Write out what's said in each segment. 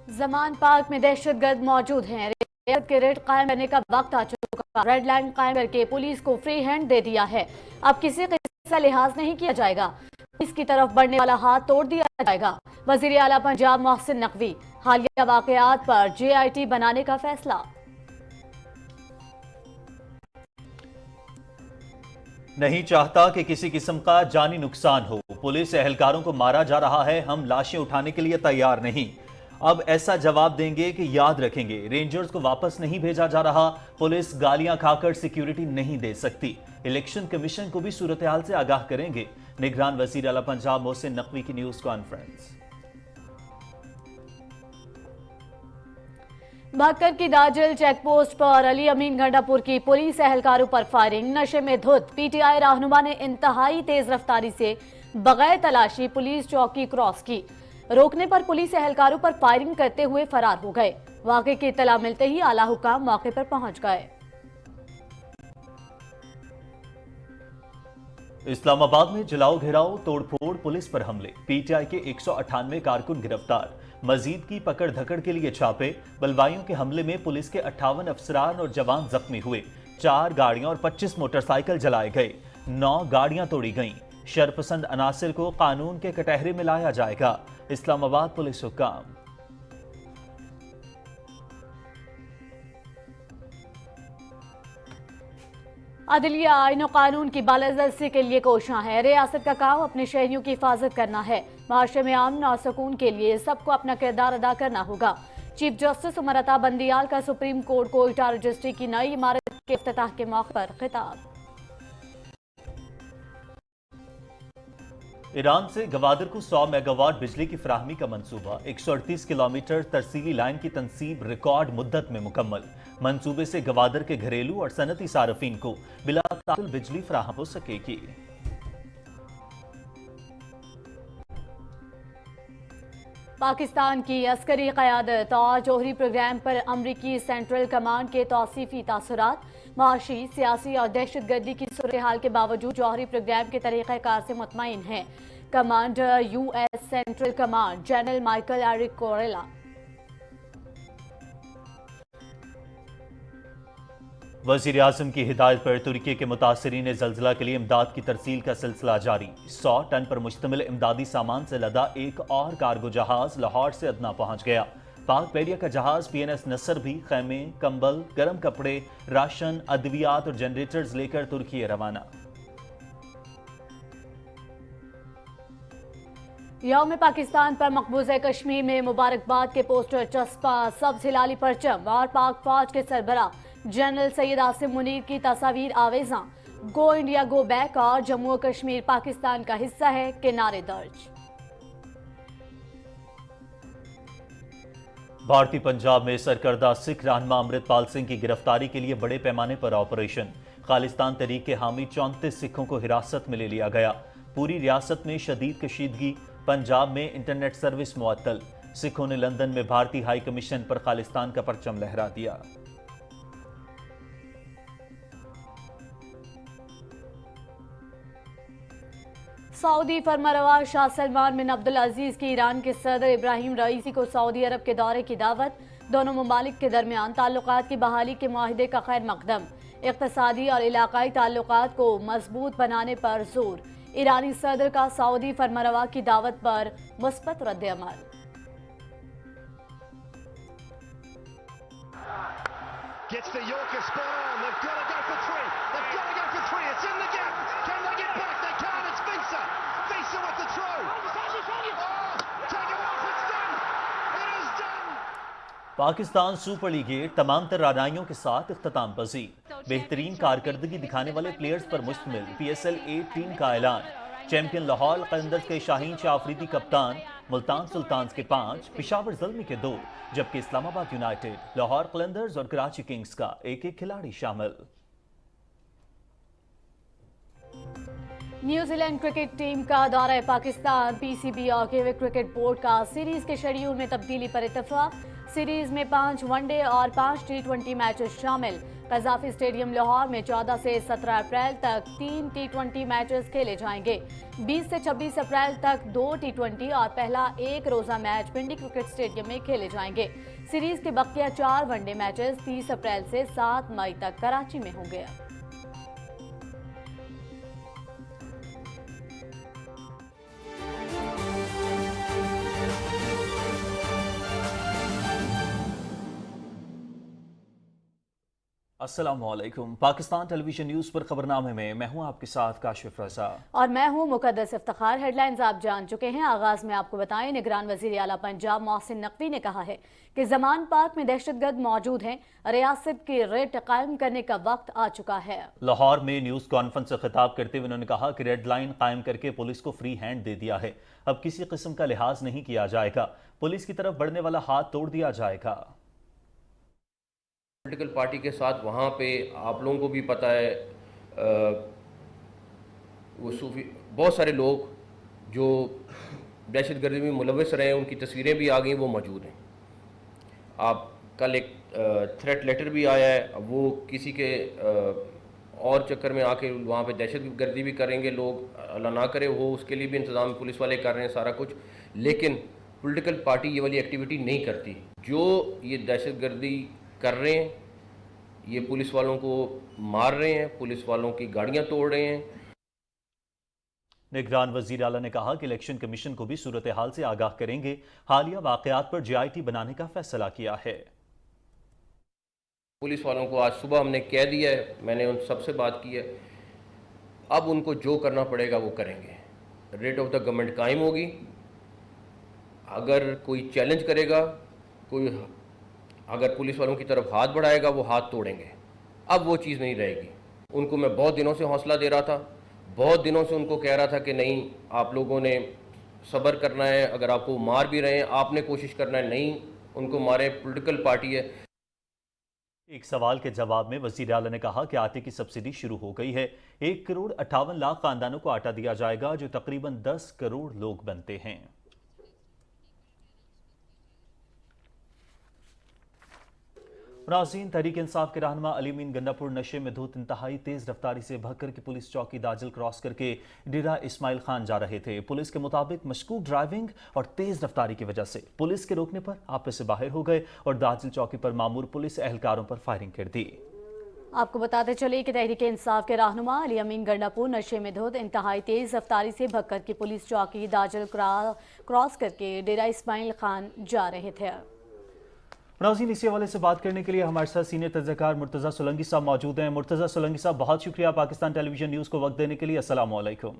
زمان park میں دہشت گرد موجود ہیں، ریاست کے ریڈ قائم کرنے کا وقت آ چکا، ریڈ لائن قائم کر کے پولیس کو فری ہینڈ دے دیا ہے، اب کسی قسم کا لحاظ نہیں کیا جائے گا، پولیس کی طرف بڑھنے والا ہاتھ توڑ دیا جائے گا۔ وزیر اعلیٰ پنجاب محسن نقوی، حالیہ واقعات پر جے آئی ٹی بنانے کا فیصلہ۔ نہیں چاہتا کہ کسی قسم کا جانی نقصان ہو، پولیس اہلکاروں کو مارا جا رہا ہے، ہم لاشیں اٹھانے کے لیے تیار نہیں۔ اب ایسا جواب دیں گے کہ یاد رکھیں گے، رینجرز کو واپس نہیں بھیجا جا رہا، پولیس گالیاں کھا کر سیکیورٹی نہیں دے سکتی، الیکشن کمیشن کو بھی صورتحال سے آگاہ کریں گے۔ نگران وزیر اعلیٰ پنجاب محسن نقوی کی نیوز کانفرنس۔ بھکر کی داجل چیک پوسٹ پر علی امین گنڈا پور کی پولیس اہلکاروں پر فائرنگ، نشے میں دھت پی ٹی آئی رہنما نے انتہائی تیز رفتاری سے بغیر تلاشی پولیس چوکی کراس کی، روکنے پر پولیس اہلکاروں پر فائرنگ کرتے ہوئے فرار ہو گئے، واقعے کی اطلاع ملتے ہی اعلیٰ حکام موقع پر پہنچ گئے۔ اسلام آباد میں جلاؤ گھیراؤ توڑ پھوڑ پولیس پر حملے، پی ٹی آئی کے 198 کارکن گرفتار، مزید کی پکڑ دھکڑ کے لیے چھاپے، بلوائیوں کے حملے میں پولیس کے 58 افسران اور جوان زخمی ہوئے، 4 گاڑیاں اور 25 موٹر سائیکل جلائے گئے، 9 گاڑیاں توڑی گئیں، شرپسند عناصر کو قانون کے کٹہرے میں لایا جائے گا، اسلام آباد پولیس حکام۔ عدلیہ آئین و قانون کی بالادستی کے لیے کوشاں ہے، ریاست کا کام اپنے شہریوں کی حفاظت کرنا ہے، معاشرے میں امن اور سکون کے لیے سب کو اپنا کردار ادا کرنا ہوگا۔ چیف جسٹس امرتا بندیال کا سپریم کورٹ کوئٹہ رجسٹری کی نئی عمارت کے افتتاح کے موقع پر خطاب۔ ایران سے گوادر کو 100 میگا واٹ بجلی کی فراہمی کا منصوبہ، 138 کلومیٹر ترسیلی لائن کی تنصیب ریکارڈ مدت میں مکمل، منصوبے سے گوادر کے گھریلو اور صنعتی صارفین کو بلا تعطل بجلی فراہم ہو سکے گی۔ پاکستان کی عسکری قیادت اور جوہری پروگرام پر امریکی سینٹرل کمانڈ کے توصیفی تاثرات، معاشی، سیاسی اور دہشت گردی کی صورتحال کے باوجود جوہری پروگرام کے طریقہ کار سے مطمئن ہیں، commander U S Central Command general Michael Erik Kurilla. وزیر اعظم کی ہدایت پر ترکی کے متاثرین زلزلہ کے لیے امداد کی ترسیل کا سلسلہ جاری، 100 ٹن پر مشتمل امدادی سامان سے لدا ایک اور کارگو جہاز لاہور سے ادنا پہنچ گیا، پاک بحریہ کا جہاز پی این ایس نصر بھی خیمے، کمبل، گرم کپڑے، راشن، ادویات اور جنریٹرز لے کر ترکی روانہ۔ یوم پاکستان پر مقبوضہ کشمیر میں مبارکباد کے پوسٹر چسپاں، سبز ہلالی پرچم اور پاک فوج کے سربراہ جنرل سید عاصم منیر کی تصاویر آویزاں، گو انڈیا گو بیک اور جموں و کشمیر پاکستان کا حصہ ہے کے نعرے درج۔ بھارتی پنجاب میں سرکردہ سکھ رہنما امرت پال سنگھ کی گرفتاری کے لیے بڑے پیمانے پر آپریشن، خالصتان تحریک کے حامی 34 سکھوں کو حراست میں لے لیا گیا، پوری ریاست میں شدید کشیدگی، پنجاب میں انٹرنیٹ سروس معطل، سکھوں نے لندن میں بھارتی ہائی کمیشن پر خالصتان کا پرچم لہرا دیا۔ سعودی فرمانروا شاہ سلمان بن عبدالعزیز کی ایران کے صدر ابراہیم رئیسی کو سعودی عرب کے دورے کی دعوت، دونوں ممالک کے درمیان تعلقات کی بحالی کے معاہدے کا خیر مقدم، اقتصادی اور علاقائی تعلقات کو مضبوط بنانے پر زور، ایرانی صدر کا سعودی فرمانروا کی دعوت پر مثبت رد عمل۔ پاکستان سپر لیگ 8 تمام تر رانائیوں کے ساتھ اختتام پذیر، بہترین کارکردگی دکھانے والے پلیئرز پر مشتمل پی ایس ایل 8 ٹیم کا اعلان، چیمپئن لاہور قلندرز کے شاہین شاہ آفریدی کپتان، ملتان سلطانز کے 5، پشاور زلمی کے 2، جبکہ اسلام آباد یونائیٹڈ، لاہور قلندرز اور کراچی کنگز کا ایک ایک کھلاڑی شامل۔ نیوزی لینڈ کرکٹ ٹیم کا دورہ پاکستان، پی سی بی اور کرکٹ بورڈ کا سیریز کے شیڈیول میں تبدیلی پر اتفاق، سیریز میں 5 ون ڈے اور 5 ٹی 20 میچز شامل، कजाफी स्टेडियम लाहौर में 14 से 17 अप्रैल तक 3 T20 मैचेस खेले जाएंगे। 20 से 26 अप्रैल तक 2 T20 और पहला एक रोजा मैच पिंडी क्रिकेट स्टेडियम में खेले जाएंगे। सीरीज के बकिया 4 वनडे मैचेस 30 अप्रैल से 7 मई तक कराची में होंगे। अस्सलामुअलैकुम। पाकिस्तान टेलीविजन न्यूज़ पर खबरनामे में मैं हूं आपके साथ काशिफ रजा और मैं हूं मुकद्दस इफ्तिखार। हेडलाइंस आप जान चुके हैं। आगाज में आपको बताएं, निगरान वजीर आला पंजाब मोहसिन नकवी ने कहा है कि जमान पार्क में दहशतगर्द मौजूद हैं। रियासत की रेड कायम करने का वक्त आ चुका है। लाहौर में न्यूज़ कॉन्फ्रेंस से खिताब करते हुए उन्होंने कहा कि रेड लाइन कायम करके पुलिस को फ्री हैंड दे दिया है। अब किसी किस्म का लिहाज नहीं किया जाएगा। पुलिस की तरफ बढ़ने वाला हाथ तोड़ दिया जाएगा। पॉलिटिकल पार्टी के साथ वहाँ पे आप लोगों को भी पता है वो सूफी बहुत सारे लोग जो दहशतगर्दी में मुलविस रहे हैं, उनकी तस्वीरें भी आ गई, वो मौजूद हैं। आप कल एक थ्रेट लेटर भी आया है, अब वो किसी के और चक्कर में आके वहाँ पे दहशतगर्दी भी करेंगे लोग, अल्लाह ना करे हो, उसके लिए भी इंतज़ाम पुलिस वाले कर रहे हैं सारा कुछ। लेकिन पॉलिटिकल पार्टी ये वाली एक्टिविटी नहीं करती। जो ये दहशतगर्दी कर रहे हैं, ये पुलिस वालों को मार रहे हैं, पुलिस वालों की गाड़ियां तोड़ रहे हैं। निगरान वजीर आला ने कहा कि इलेक्शन कमीशन को भी सूरत हाल से आगाह करेंगे। हालिया वाकयात पर JIT बनाने का फैसला किया है। पुलिस वालों को आज सुबह हमने कह दिया है, मैंने उन सबसे बात की है, अब उनको जो करना पड़ेगा वो करेंगे। रेट ऑफ द गवर्नमेंट कायम होगी। अगर कोई चैलेंज करेगा, कोई अगर पुलिस वालों की तरफ हाथ बढ़ाएगा, वो हाथ तोड़ेंगे। अब वो चीज़ नहीं रहेगी। उनको मैं बहुत दिनों से हौसला दे रहा था, बहुत दिनों से उनको कह रहा था कि नहीं, आप लोगों ने सब्र करना है, अगर आपको मार भी रहे हैं आपने कोशिश करना है, नहीं उनको मारे, पॉलिटिकल पार्टी है। एक सवाल के जवाब में वजीर आला ने कहा कि आटे की सब्सिडी शुरू हो गई है। 1 करोड़ 58 लाख खानदानों को आटा दिया जाएगा, जो तकरीबन 10 करोड़ लोग बनते हैं। नाज़रीन, तहरीक इंसाफ के रहनुमा अली अमीन गंडापुर नशे में धुत इंतहाई तेज रफ्तारी से भक्कर की पुलिस चौकी दाजिल क्रॉस करके डेरा इस्माइल खान जा रहे थे। पुलिस के मुताबिक मशकूक ड्राइविंग और तेज रफ्तारी की वजह से पुलिस के रोकने पर आपे से बाहर हो गए और दाजिल चौकी पर मामूर पुलिस एहलकारों पर फायरिंग कर दी। आपको बताते चले कि तहरीक इंसाफ के रहनुमा अली अमीन गंडापुर नशे में धुत इंतहाई तेज रफ्तारी से भक्कर की पुलिस चौकी दाजिल क्रॉस करके डेरा इस्माइल खान जा रहे थे। नाज़रीन, इसी हवाले से बात करने के लिए हमारे साथ सीनियर तजज़ियाकार मुर्तज़ा सोलंकी साहब मौजूद हैं। मुर्तज़ा सोलंकी साहब, बहुत शुक्रिया पाकिस्तान टेलीविजन न्यूज़ को वक्त देने के लिए। अस्सलाम वालेकुम।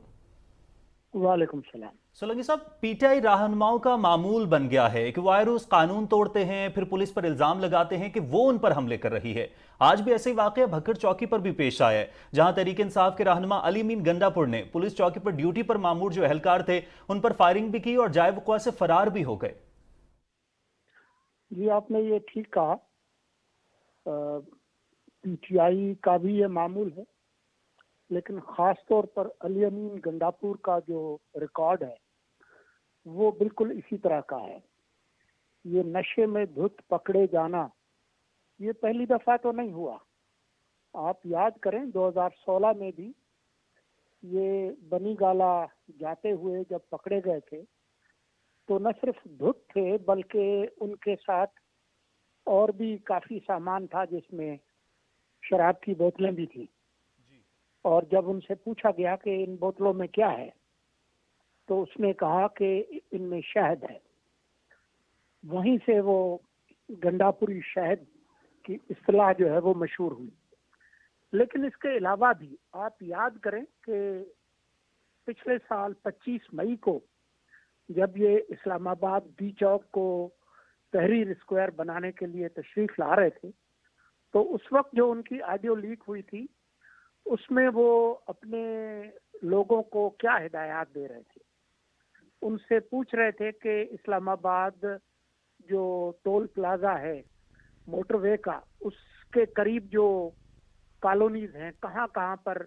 वालेकुम सलाम। सोलंकी साहब, PTI रहनुमाओं का मामूल बन गया है कि वायरस कानून तोड़ते हैं, फिर पुलिस पर इल्जाम लगाते हैं कि वो उन पर हमले कर रही है। आज भी ऐसे ही वाकया भक्कर चौकी पर भी पेश आया है, जहां तहरीक इंसाफ के रहनुमा अली अमीन गंडापुर ने पुलिस चौकी पर ड्यूटी पर मामूर जो एहलकार थे उन पर फायरिंग भी की और जाए वक़्वा से फरार भी हो गए। जी, आपने ये ठीक कहा। PTI का भी ये मामूल है, लेकिन ख़ास तौर पर अली अमीन गंडापुर का जो रिकॉर्ड है वो बिल्कुल इसी तरह का है। ये नशे में धुत पकड़े जाना ये पहली दफ़ा तो नहीं हुआ। आप याद करें 2016 में भी ये बनी गाला जाते हुए जब पकड़े गए थे तो न सिर्फ धुत थे बल्कि उनके साथ और भी काफ़ी सामान था, जिसमें शराब की बोतलें भी थी। और जब उनसे पूछा गया कि इन बोतलों में क्या है, तो उसने कहा कि इनमें शहद है। वहीं से वो गंडापुरी शहद की इस्तिलाह जो है वो मशहूर हुई। लेकिन इसके अलावा भी आप याद करें कि पिछले साल 25 मई को जब ये इस्लामाबाद बी चौक को तहरीर स्क्वायर बनाने के लिए तशरीफ ला रहे थे, तो उस वक्त जो उनकी ऑडियो लीक हुई थी उसमें वो अपने लोगों को क्या हिदायत दे रहे थे। उनसे पूछ रहे थे कि इस्लामाबाद जो टोल प्लाजा है मोटरवे का, उसके करीब जो कॉलोनीज हैं, कहाँ कहाँ पर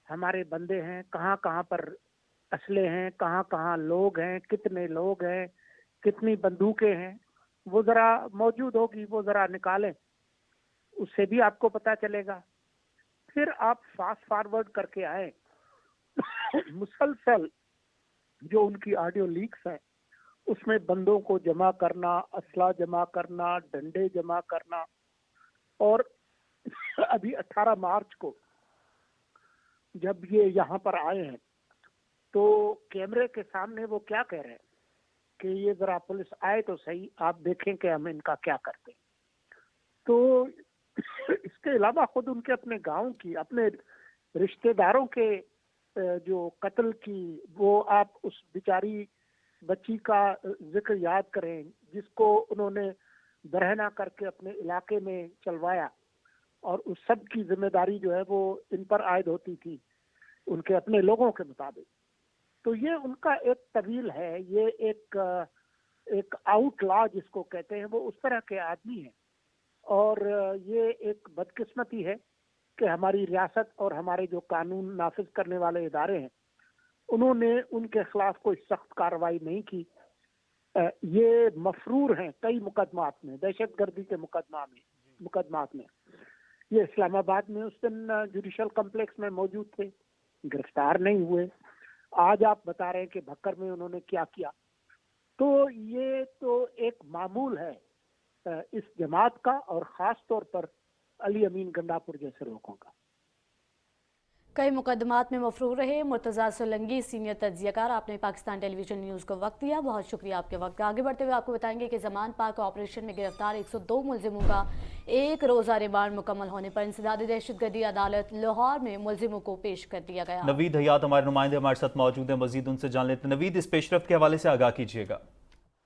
हमारे बंदे हैं, कहाँ कहाँ पर असले हैं, कहाँ कहाँ लोग हैं, कितने लोग हैं, कितनी बंदूकें हैं, वो ज़रा मौजूद होगी, वो ज़रा निकालें। उससे भी आपको पता चलेगा। फिर आप फास्ट फॉरवर्ड करके आए मुसलसल जो उनकी ऑडियो लीक्स हैं उसमें बंदों को जमा करना, असला जमा करना, डंडे जमा करना, और अभी 18 मार्च को जब ये यहाँ पर आए हैं तो कैमरे के सामने वो क्या कह रहे हैं कि ये जरा पुलिस आए तो सही, आप देखें कि हम इनका क्या करते हैं। तो इसके अलावा खुद उनके अपने गांव की, अपने रिश्तेदारों के जो कत्ल की, वो आप उस बेचारी बच्ची का जिक्र याद करें जिसको उन्होंने बरहना करके अपने इलाके में चलवाया, और उस सब की जिम्मेदारी जो है वो इन पर आयद होती थी उनके अपने लोगों के मुताबिक। तो ये उनका एक तवील है, ये एक आउटलॉ जिसको कहते हैं, वो उस तरह के आदमी हैं। और ये एक बदकिस्मती है कि हमारी रियासत और हमारे जो कानून नाफिज करने वाले इदारे हैं उन्होंने उनके खिलाफ कोई सख्त कार्रवाई नहीं की। ये मफरूर हैं कई मुकदमात में, दहशत गर्दी के मुकदमात में। ये इस्लामाबाद में उस दिन जुडिशल कम्प्लेक्स में मौजूद थे, गिरफ्तार नहीं हुए। आज आप बता रहे हैं कि भक्कर में उन्होंने क्या किया। तो ये तो एक मामूल है इस जमात का, और ख़ास तौर पर अली अमीन गंडापुर जैसे लोगों का। कई मुकदमात में मफरूर रहे मुर्तज़ा सोलंकी, सीनियर तज्ज़ियाकार, आपने पाकिस्तान टेलीविजन न्यूज़ को वक्त दिया, बहुत शुक्रिया आपके वक्त का। आगे बढ़ते हुए आपको बताएंगे कि ज़मान पाक ऑपरेशन में गिरफ्तार 102 मुलजिमों का एक रोज़ा रिमांड मुकम्मल होने पर इंसदादी दहशतगर्दी अदालत लाहौर में मुलजिमों को पेश कर दिया गया। नवीद हयात हमारे नुमाइंदे हमारे साथ मौजूद हैं, मजीद उनसे जान लेते हैं। नवीद, इस पेशरफ्त के हवाले से आगाह कीजिएगा।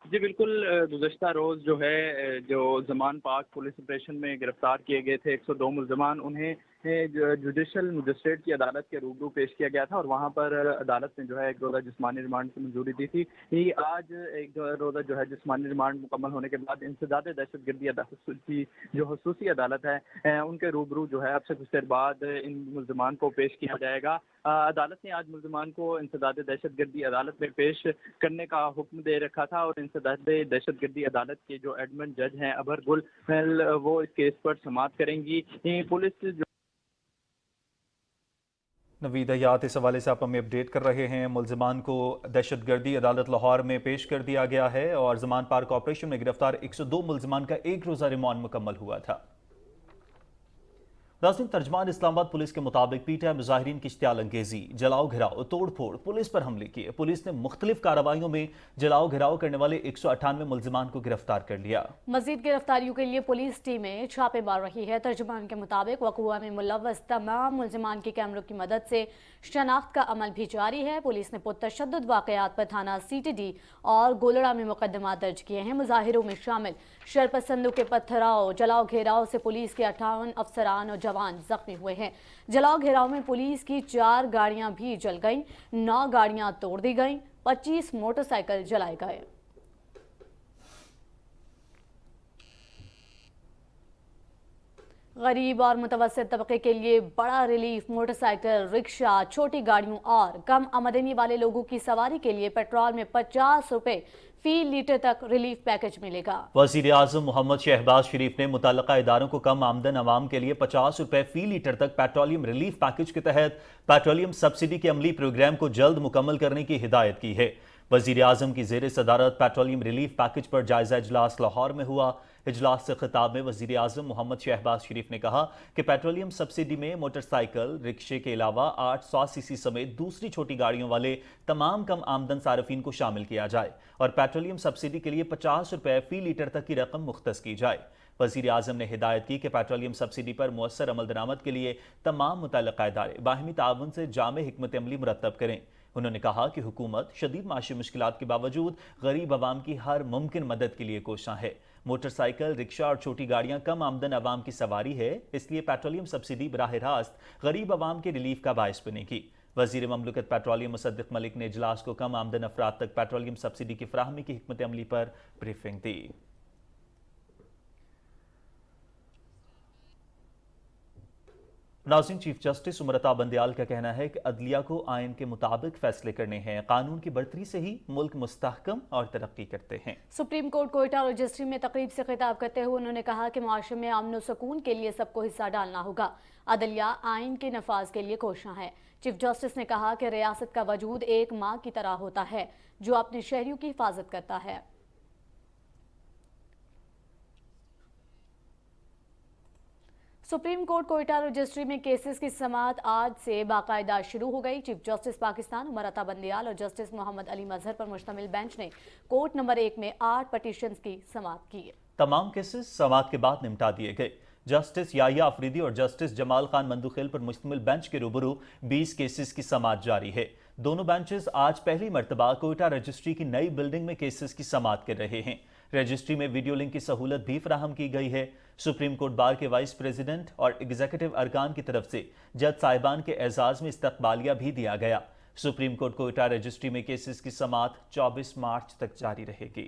जी बिल्कुल, गुज़श्ता रोज़ जो है जो ज़मान पाक पुलिस ऑपरेशन में गिरफ्तार किए गए थे 102 मुलजमान, उन्हें जुडिशल मजिस्ट्रेट की अदालत के रूबरू पेश किया गया था, और वहाँ पर अदालत ने जो है एक रोज़ा जिस्मानी रिमांड की मंजूरी दी थी। आज एक रोज़ा जो है जिस्मानी रिमांड मुकम्मल होने के बाद इंसदाद दहशतगर्दी अदालत की जो खसूसी अदालत है उनके रूबरू जो है अब से कुछ देर बाद इन मुलजमान को पेश किया जाएगा। अदालत ने आज मुलजमान को इंसदाद दहशतगर्दी अदालत में पेश करने का हुक्म दे रखा था, और इंसदाद दहशतगर्दी अदालत के जो एडमिन जज हैं अबर गुल, वो इस केस पर समाअत करेंगी। पुलिस जो नवीद हयात, इस हवाले से आप हमें अपडेट कर रहे हैं। मुलजमान को दहशतगर्दी अदालत लाहौर में पेश कर दिया गया है और ज़मान पार्क ऑपरेशन में गिरफ्तार 102 मुलजमान का एक रोज़ा रिमांड मुकम्मल हुआ था। नाज़रीन, तर्जमान इस्लामाबाद पुलिस के मुताबिक पीटीआई मुजाहिरीन की इश्तियाल अंगेजी, जलाओ घिराव, तोड़ फोड़, पुलिस पर हमले किए। पुलिस ने मुख्तलिफ कार्रवाइयों में जलाओ घिराव करने वाले 198 मुलजमान को गिरफ्तार कर लिया। मजीद गिरफ्तारियों के लिए पुलिस टीमें छापे मार रही है। तर्जुमान के मुताबिक वक़ुआ में मुलव्वस तमाम मुलजमान की कैमरों की मदद से शनाख्त का अमल भी जारी है। पुलिस ने पुरतशद्दुद वाक़यात पर थाना CTD और गोलड़ा में मुकदमा दर्ज किए हैं। मुजाहिरों में शामिल शरपसंदों के पत्थराव, जलाओ घेराव से पुलिस के 58 अफसरान और जवान जख्मी हुए हैं। जलाओ घेराव में पुलिस की 4 गाड़ियां भी जल गईं, 9 गाड़ियां तोड़ दी गईं, 25 मोटरसाइकिल जलाए गए। गरीब और मुतवस्सित तबके के लिए बड़ा रिलीफ, मोटरसाइकिल, रिक्शा, छोटी गाड़ियों और कम आमदनी वाले लोगों की सवारी के लिए पेट्रोल में 50 रुपए फी लीटर तक रिलीफ पैकेज मिलेगा। वज़ीर आज़म मोहम्मद शहबाज शरीफ ने मुतल्लका इदारों को कम आमदन अवाम के लिए 50 रुपए फी लीटर तक पेट्रोलियम रिलीफ पैकेज के तहत पेट्रोलियम सब्सिडी के अमली प्रोग्राम को जल्द मुकम्मल करने की हिदायत की है। वज़ीर आज़म की ज़ेर सदारत पेट्रोलियम रिलीफ पैकेज पर जायजा इजलास लाहौर में हुआ। इजलास से खिताब में वज़ीर आज़म मोहम्मद शहबाज शरीफ ने कहा कि पेट्रोलियम सब्सिडी में मोटरसाइकिल, रिक्शे के अलावा 800 सीसी समेत दूसरी छोटी गाड़ियों वाले तमाम कम आमदन सार्फिन को शामिल किया जाए और पेट्रोलियम सब्सिडी के लिए 50 रुपए फी लीटर तक की रकम मुख्तस की जाए। वज़ीर आज़म ने हिदायत की कि पेट्रोलियम सब्सिडी पर मुअस्सर अमल दरामद के लिए तमाम मुतल्लिक़ा इदारे बाहिमी ताउन से जामे हिकमत अमली मुरतब करें। उन्होंने कहा कि हुकूमत शदीद माशी मुश्किलात के बावजूद गरीब आवाम की हर मुमकिन मदद के लिए कोशा है। मोटरसाइकिल, रिक्शा और छोटी गाड़ियां कम आमदन आवाम की सवारी है, इसलिए पेट्रोलियम सब्सिडी बराह रास्त गरीब आवाम के रिलीफ का बायस बनेगी। वज़ीर ममलकत पेट्रोलियम मुसद्दिक मलिक ने इजलास को कम आमदन अफराद तक पेट्रोलियम सब्सिडी की फराहमी की हिकमत अमली पर ब्रीफिंग दी। नाज़रीन, चीफ जस्टिस उमरता बंदयाल का कहना है कि अदलिया को आइन के मुताबिक फैसले करने हैं। कानून की बरतरी से ही मुल्क मुस्तहकम और तरक्की करते हैं। सुप्रीम कोर्ट कोयटा रजिस्ट्री में तकरीब से खिताब करते हुए उन्होंने कहा कि मुआशरे में अमन व सुकून के लिए सबको हिस्सा डालना होगा। अदलिया आइन के नफाज के लिए कोशां है। चीफ जस्टिस ने कहा कि रियासत का वजूद एक माँ की तरह होता है जो अपने शहरियों की हिफाजत करता है। सुप्रीम कोर्ट कोयटा रजिस्ट्री में केसेस की समाअत आज से बाकायदा शुरू हो गई। चीफ जस्टिस पाकिस्तान उमरता बंदयाल और जस्टिस मोहम्मद अली मजहर पर मुश्तमिल बेंच ने कोर्ट नंबर 1 में 8 पटिशन्स की समाअत की। तमाम केसेस समाअत के बाद निपटा दिए गए। जस्टिस याहिया अफरीदी और जस्टिस जमाल खान मंदुखेल पर मुश्तमिल बेंच के रूबरू 20 केसेस की समाअत जारी है। दोनों बेंचेस आज पहली मरतबा कोयटा रजिस्ट्री की नई बिल्डिंग में केसेस की समाअत कर रहे हैं। रजिस्ट्री में वीडियो लिंक की सहूलत भी फराहम की गई है। सुप्रीम कोर्ट बार के वाइस प्रेसिडेंट और एग्जीक्यूटिव अरकान की तरफ से जज साहिबान के एजाज में इस्तकबालिया भी दिया गया। सुप्रीम कोर्ट कोयटा रजिस्ट्री में केसेस की समाअत 24 मार्च तक जारी रहेगी।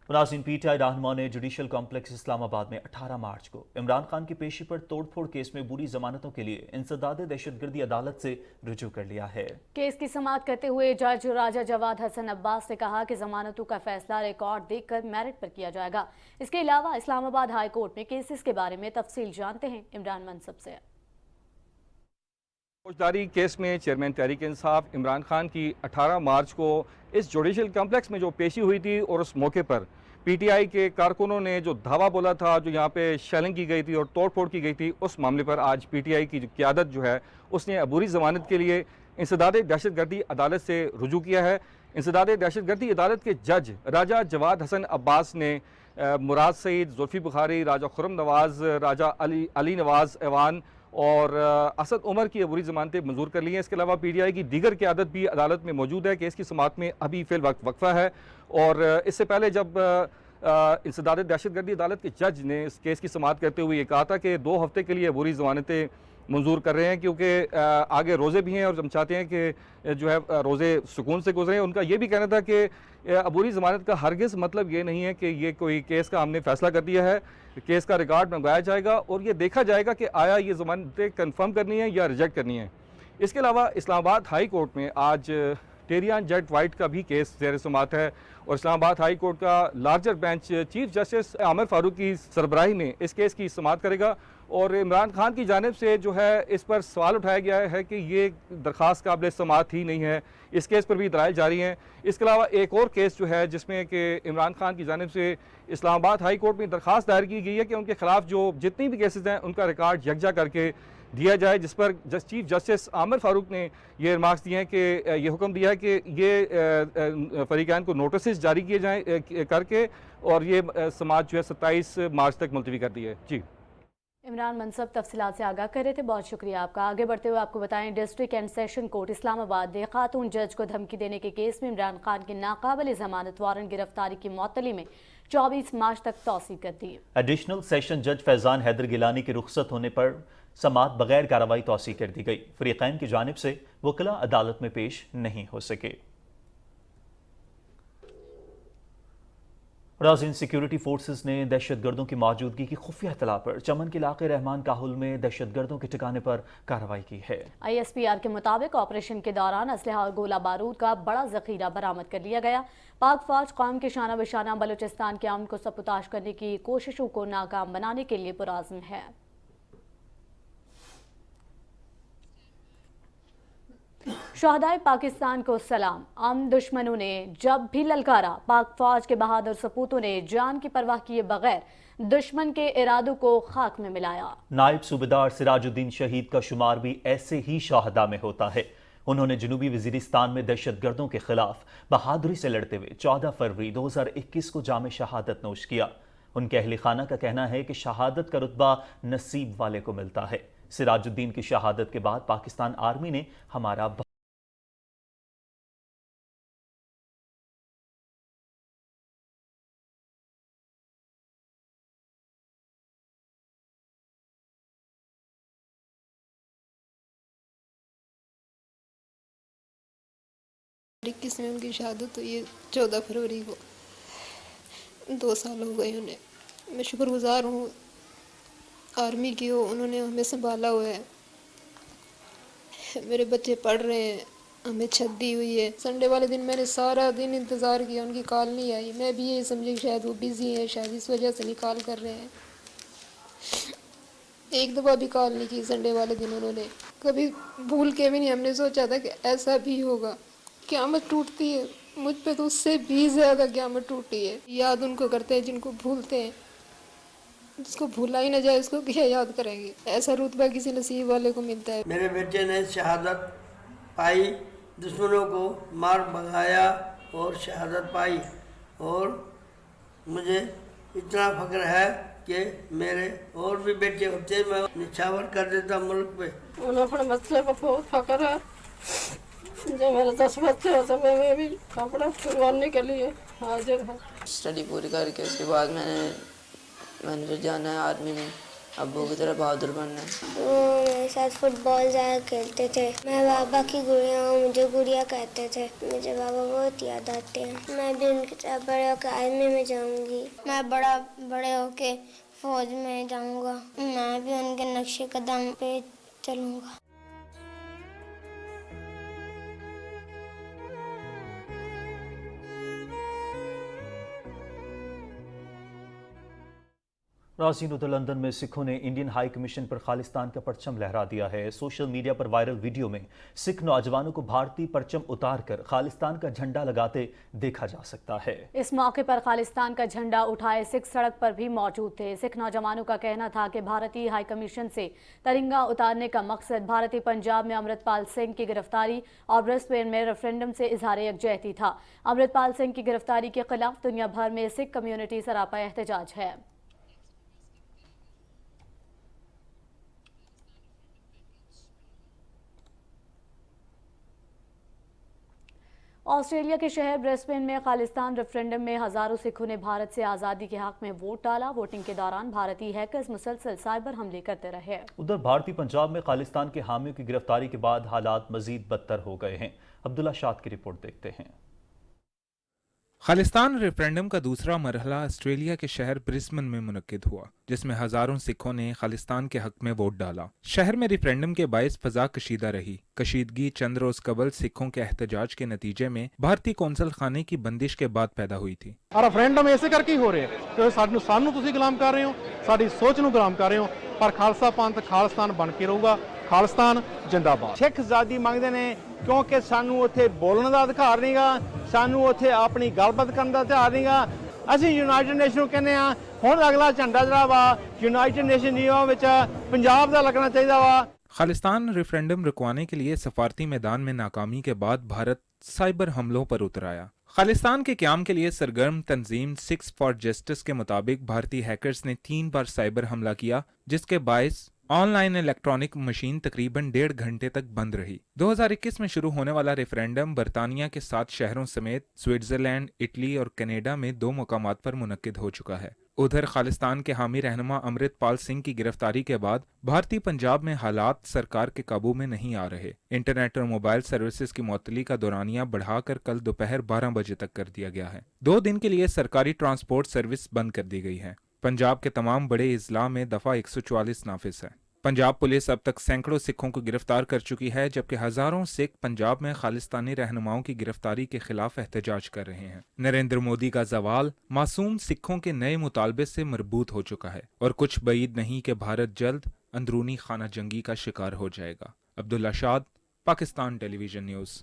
नाज़रीन, पीटीआई रहनुमा ने जुडिशल कॉम्प्लेक्स इस्लामाबाद में 18 मार्च को इमरान खान की पेशी पर तोड़फोड़ केस में बुरी जमानतों के लिए इंसदाद दहशतगर्दी अदालत से रुजू कर लिया है। केस की समाअत करते हुए जज राजा जवाद हसन अब्बास ने कहा कि जमानतों का फैसला रिकॉर्ड देखकर मेरिट पर किया जाएगा। इसके अलावा इस्लामाबाद हाई कोर्ट में केसेस के बारे में तफसील जानते हैं इमरान मनसब से। फौजदारी केस में चेयरमैन तहरीक इंसाफ इमरान खान की 18 मार्च को इस जुडिशल कॉम्प्लेक्स में जो पेशी हुई थी और उस मौके पर पीटीआई के कारकुनों ने जो धावा बोला था, जो यहाँ पे शेलिंग की गई थी और तोड़फोड़ की गई थी, उस मामले पर आज पीटीआई की जो क़यादत जो है उसने अबूरी ज़मानत के लिए इंसदाद दहशतगर्दी अदालत से रुजू किया है। इंसदाद दहशतगर्दी अदालत के जज राजा जवाद हसन अब्बास ने मुराद सईद, जुल्फी बुखारी, राजा खुरम नवाज़, राजा अली नवाज़ ऐवान और असद उमर की अबूरी ज़मानतें मंजूर कर ली हैं। इसके अलावा पीटीआई की दीगर क़यादत भी अदालत में मौजूद है। केस की समाअत में अभी फ़िल वक्त वक्फा है और इससे पहले जब इंसदाद दहशतगर्दी अदालत के जज ने इस केस की समाअत करते हुए ये कहा था कि 2 हफ्ते के लिए अबूरी ज़मानतें मंजूर कर रहे हैं क्योंकि आगे रोज़े भी हैं और हम चाहते हैं कि जो है रोज़े सुकून से गुजरें। उनका ये भी कहना था कि अबूरी ज़मानत का हरगिज़ मतलब ये नहीं है कि ये कोई केस का हमने फ़ैसला कर दिया है। केस का रिकॉर्ड मंगवाया जाएगा और ये देखा जाएगा कि आया ये ज़मानतें कन्फर्म करनी है या रिजेक्ट करनी है। इसके अलावा इस्लामाबाद हाई कोर्ट में आज टेरियान जेट वाइट का भी केस ज़ेर समाअत है और इस्लामाबाद हाई कोर्ट का larger bench chief justice Aamir Farooq की सरबराही में इस केस की समाअत करेगा और इमरान खान की जानिब से जो है इस पर सवाल उठाया गया है कि ये दरख्वास्त काबिल समाअत ही नहीं है। इस केस पर भी दलाइल जारी हैं। इसके अलावा एक और केस जो है जिसमें कि इमरान खान की जानिब से इस्लामाबाद हाई कोर्ट में दरख्वास्त दायर की गई है कि उनके खिलाफ जो जितनी भी केसेस हैं उनका रिकॉर्ड यकजा करके दिया जाए, जिस पर चीफ जस्टिस आमिर फारूक ने ये रिमार्क्स दिए हैं कि ये हुक्म दिया है कि ये फरीकान को नोटिस जारी किए जाएँ करके और ये समाअत जो है 27 मार्च तक मुलतवी कर दी है। जी, इमरान मनसब तफसीलात से आगाह कर रहे थे, बहुत शुक्रिया आपका। आगे बढ़ते हुए आपको बताएं, district and session court Islamabad ने खातून जज को धमकी देने के केस में इमरान खान की नाकाबिल जमानत वारंट गिरफ्तारी की मुअत्तली में 24 मार्च तक तौसीक कर दी। एडिशनल सेशन जज फैजान हैदर गिलानी के रुखसत होने पर समाअत बगैर कार्रवाई तौसीक कर दी गई। फरीकैन की जानिब से वकला अदालत में पेश नहीं हो सके। नाज़रीन, सिक्योरिटी फोर्सेस ने दहशतगर्दों की मौजूदगी की खुफिया इत्तला पर चमन के इलाके रहमान काहुल में दहशतगर्दों के ठिकाने पर कार्रवाई की है। ISPR के मुताबिक ऑपरेशन के दौरान असलहा और गोला बारूद का बड़ा जखीरा बरामद कर लिया गया। पाक फौज कौम के शाना बशाना बलूचिस्तान के अमन को सबुताश करने की कोशिशों को नाकाम बनाने के लिए पुरआज़्म है। शहदाए पाकिस्तान को सलाम। आम दुश्मनों ने जब भी ललकारा, पाक फौज के बहादुर सपूतों ने जान की परवाह किए बगैर दुश्मन के इरादों को खाक में मिलाया। नायब सूबेदार सिराजुद्दीन शहीद का शुमार भी ऐसे ही शहदा में होता है। उन्होंने जनूबी वजीरिस्तान में दहशतगर्दों के खिलाफ बहादुरी से लड़ते हुए 14 फरवरी 2021 को जामे शहादत नोश किया। उनके अहले खाना का कहना है कि शहादत का रुतबा नसीब वाले को मिलता है। सिराजुद्दीन की शहादत के बाद पाकिस्तान आर्मी ने हमारा इक्कीस में उनकी शहादत हुई है 14 फरवरी को। 2 साल हो गए उन्हें। मैं शुक्रगुजार हूँ आर्मी की हो, उन्होंने हमें संभाला हुआ है। मेरे बच्चे पढ़ रहे हैं, हमें छत दी हुई है। संडे वाले दिन मैंने सारा दिन इंतज़ार किया, उनकी कॉल नहीं आई। मैं भी यही समझी शायद वो बिज़ी हैं, शायद इस वजह से नहीं कॉल कर रहे हैं। एक दफ़ा भी कॉल नहीं की संडे वाले दिन उन्होंने, कभी भूल के भी नहीं। हमने सोचा था कि ऐसा भी होगा, क़यामत टूटती है, मुझ पे तो उससे भी ज़्यादा क़यामत टूटी है। याद उनको करते हैं जिनको भूलते हैं, जिसको भूला ही ना जाए उसको क्या याद करेंगे। ऐसा रुतबा किसी नसीब वाले को मिलता है। मेरे बेटे ने शहादत पाई, दुश्मनों को मार भगाया और शहादत पाई, और मुझे इतना फ़ख्र है कि मेरे और भी बेटे होते मैं निछावर कर देता मुल्क पे। उन्हें अपने बच्चे को बहुत फ़ख्र है। जो मेरे 10 बच्चे होते मैं भी कपड़ा छुड़वाने के लिए हाजिर हूँ। स्टडी पूरी करके उसके बाद मैंने फिर जाना है आर्मी में, अब्बू की तरह बहादुर बनना है। वो मेरे साथ फुटबॉल ज़्यादा खेलते थे। मैं बाबा की गुड़िया हूँ, मुझे गुड़िया कहते थे। मुझे बाबा बहुत याद आते हैं। मैं भी उनकी तरह बड़े होकर आर्मी में जाऊँगी। मैं बड़े होके फौज में जाऊँगा। मैं भी उनके नक्शे कदम पे चलूँगा। नाज़रीन, उधर लंदन में सिखों ने इंडियन हाई कमीशन पर खालिस्तान का परचम लहरा दिया है। सोशल मीडिया पर वायरल वीडियो में सिख नौजवानों को भारतीय परचम उतारकर खालिस्तान का झंडा लगाते देखा जा सकता है। इस मौके पर खालिस्तान का झंडा उठाए सिख सड़क पर भी मौजूद थे। सिख नौजवानों का कहना था कि भारतीय हाई कमीशन से तिरंगा उतारने का मकसद भारतीय पंजाब में अमृतपाल सिंह की गिरफ्तारी और ब्रिस्बेन में रेफरेंडम से इजहार यकजहती था। अमृतपाल सिंह की गिरफ्तारी के खिलाफ दुनिया भर में सिख कम्युनिटी सरापा एहतजाज है। ऑस्ट्रेलिया के शहर ब्रिस्बेन में खालिस्तान रेफरेंडम में हजारों सिखों ने भारत से आज़ादी के हक में वोट डाला। वोटिंग के दौरान भारतीय हैकर्स मुसलसल साइबर हमले करते रहे। उधर भारतीय पंजाब में खालिस्तान के हामियों की गिरफ्तारी के बाद हालात मजीद बदतर हो गए हैं। अब्दुल्ला शाद की रिपोर्ट देखते हैं। खालिस्तान रेफरेंडम का दूसरा मरहला ऑस्ट्रेलिया के शहर ब्रिस्बेन में मुनक्किद हुआ, जिसमें हजारों सिखों ने खालिस्तान के हक में वोट डाला। शहर में रेफरेंडम के बायस फजा कशीदा रही। कशीदगी चंद रोज कबल सिखों के एहतजाज के नतीजे में भारतीय कौंसल खाने की बंदिश के बाद पैदा हुई थी। रेफरेंडम ऐसे करके हो रहे हैं कि सानू तुसी गुलाम कर रहे हो, साडी सोच नू गुलाम कर रहे हो, पर खालसा पंथ खालिस्तान बन के रहूगा। खालिस्तान जिंदाबाद। सिख आज़ादी मंगते हैं क्योंकि सानू उत्थे बोलने का अधिकार नहीं गा, सानू उत्थे अपनी गलबात करने का अधिकार नहीं गा। असीं यूनाइटेड नेशन नूं कहने आ हुण अगला झंडा जिहड़ा वा यूनाइटेड नेशन नियमां विच पंजाब दा लगना चाहिए वा। खालिस्तान रेफरेंडम रुकवाने के लिए सफारती मैदान में नाकामी के बाद भारत साइबर हमलों पर उतर आया। खालिस्तान के क़याम के लिए सरगर्म तंजीम सिक्स फॉर जस्टिस के मुताबिक भारतीय हैकर्स ने 3 बार साइबर हमला किया, जिसके बायस ऑनलाइन इलेक्ट्रॉनिक मशीन तकरीबन 1.5 घंटे तक बंद रही। 2021 में शुरू होने वाला रेफरेंडम बरतानिया के 7 शहरों समेत स्विट्जरलैंड, इटली और कनाडा में 2 मुकामात पर मुनक्किद हो चुका है। उधर खालिस्तान के हामी रहनुमा अमृतपाल सिंह की गिरफ्तारी के बाद भारतीय पंजाब में हालात सरकार के काबू में नहीं आ रहे। इंटरनेट और मोबाइल सर्विसेज की मुअत्तली का दौरानिया बढ़ाकर कल दोपहर 12 बजे तक कर दिया गया है। 2 दिन के लिए सरकारी ट्रांसपोर्ट सर्विस बंद कर दी गई है। पंजाब के तमाम बड़े अजला में दफा 144 नाफिज है। पंजाब पुलिस अब तक सैकड़ों सिखों को गिरफ्तार कर चुकी है, जबकि हजारों सिख पंजाब में खालिस्तानी रहनुमाओं की गिरफ्तारी के खिलाफ एहतजाज कर रहे हैं। नरेंद्र मोदी का जवाल मासूम सिखों के नए मुतालबे से मरबूत हो चुका है और कुछ बईद नहीं कि भारत जल्द अंदरूनी खाना जंगी का शिकार हो जाएगा। अब्दुल्ला शाद, पाकिस्तान टेलीविजन न्यूज़।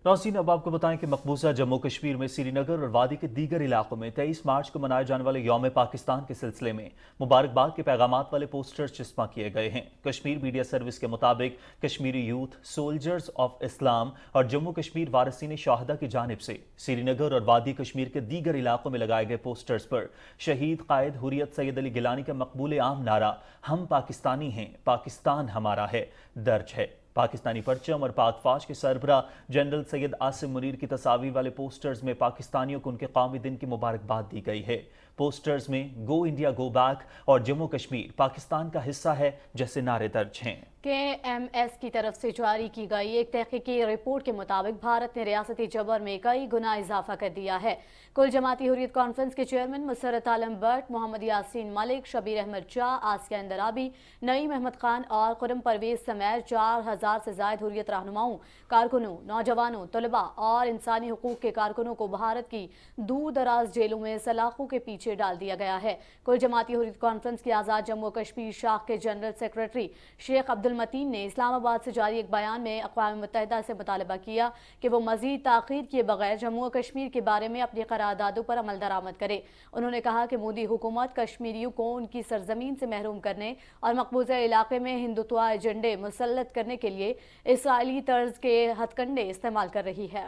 नाज़रीन, अब आपको बताएं कि मकबूजा जम्मू कश्मीर में श्रीनगर और वादी के दीगर इलाकों में 23 मार्च को मनाए जाने वाले यौम पाकिस्तान के सिलसिले में मुबारकबाद के पैगामात वाले पोस्टर्स चिस्मा किए गए हैं। कश्मीर मीडिया सर्विस के मुताबिक Kashmiri youth, soldiers of Islam और जम्मू कश्मीर वारिसीन शाहदा की जानिब से श्रीनगर और वादी कश्मीर के दीगर इलाकों में लगाए गए पोस्टर्स पर शहीद कायद हुर्रियत सैयद अली गिलानी का मकबूल आम नारा हम पाकिस्तानी हैं, पाकिस्तान हमारा है दर्ज है। पाकिस्तानी परचम और पाक फौज के सरबराह जनरल सैयद आसिम मुनीर की तस्वीर वाले पोस्टर्स में पाकिस्तानियों को उनके कौमी दिन की मुबारकबाद दी गई है। पोस्टर्स में गो इंडिया गो बैक और जम्मू कश्मीर पाकिस्तान का हिस्सा है जैसे नारे दर्ज हैं। KMS की तरफ से जारी की गई एक तहकीकी रिपोर्ट के मुताबिक भारत ने रियासती जबर में कई गुना इजाफा कर दिया है। कुल जमाती हुर्रियत कॉन्फ्रेंस के चेयरमैन मुसर्रत आलम भट्ट, मोहम्मद यासीन मलिक, शबीर अहमद शाह, आसिया अंदराबी, नईम अहमद खान और खुरम परवेज समेत 4000 से ज्यादा हुर्रियत रहनुमाओं, कारकुनों, नौजवानों, तलबा और इंसानी हुकूक के कारकुनों को भारत की दूर दराज जेलों में सलाखों के पीछे डाल दिया गया है। कुल जमाती हुर्रियत कॉन्फ्रेंस की आज़ाद जम्मू कश्मीर शाख के जनरल सेक्रेटरी शेख अब्दुल मतीन ने इस्लामाबाद से जारी एक बयान में अक़वाम मुत्तहिदा से मुतालबा किया कि वो मजीद ताख़ीर किए बगैर जम्मू और कश्मीर के बारे में अपनी करारदादों पर अमल दरामद करे। उन्होंने कहा कि मोदी हुकूमत कश्मीरियों को उनकी सरजमीन से महरूम करने और मकबूजा इलाके में हिंदुत्व एजेंडे मुसल्लत करने के लिए इसराइली तर्ज के हथकंडे इस्तेमाल कर रही है।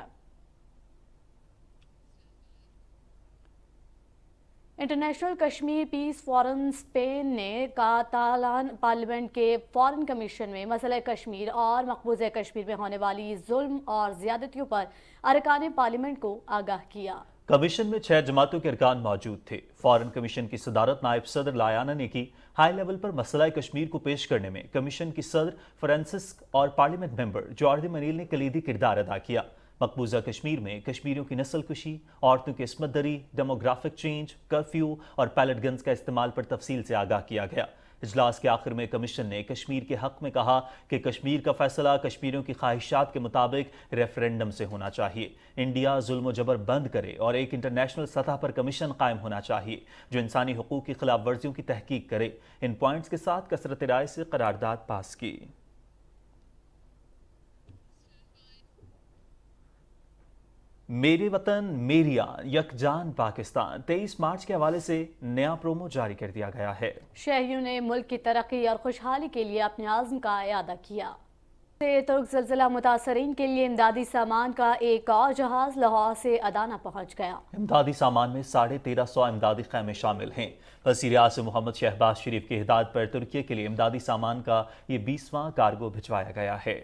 International Kashmir peace forum Spain ने कातालान पार्लियामेंट के फॉरेन कमीशन में मसला कश्मीर और मकबूजा कश्मीर में होने वाली जुल्म और ज्यादतियों पर अरकान पार्लियामेंट को आगाह किया। कमीशन में 6 जमातों के अरकान मौजूद थे। फॉरेन कमीशन की सदारत नायब सदर लायाना ने की। हाई लेवल पर मसला कश्मीर को पेश करने में कमीशन की सदर फ्रांसिस और पार्लियामेंट मेंबर जॉर्ज मनील ने कलीदी किरदार अदा किया। मकबूजा कश्मीर में कश्मीरियों की नस्ल कुशी, औरतों की इस्मत दरी, डेमोग्राफिक चेंज, कर्फ्यू और पैलेट गन्स का इस्तेमाल पर तफसील से आगाह किया गया। इजलास के आखिर में कमीशन ने कश्मीर के हक में कहा कि कश्मीर का फैसला कश्मीरियों की ख्वाहिशात के मुताबिक रेफरेंडम से होना चाहिए। इंडिया जुल्म जबर बंद करे और एक इंटरनेशनल सतह पर कमीशन कायम होना चाहिए जो इंसानी हुकूक की खिलाफ वर्जियों की तहकीक करे। इन पॉइंट्स के साथ कसरत राय से करारदाद पास की। मेरे वतन मेरी आन यकजान पाकिस्तान 23 मार्च के हवाले से नया प्रोमो जारी कर दिया गया है। शहरियों ने मुल्क की तरक्की और खुशहाली के लिए अपने आज़म का इरादा किया। तुर्क ज़लज़ला मुतासरीन के लिए इमदादी सामान का एक और जहाज लाहौर से अदाना पहुंच गया। इमदादी सामान में 1350 इमदादी खैमे शामिल हैं। वज़ीर आज़म मोहम्मद शहबाज शरीफ की हिदायत पर तुर्की के लिए इमदादी सामान का ये 20वां कार्गो भिजवाया गया है।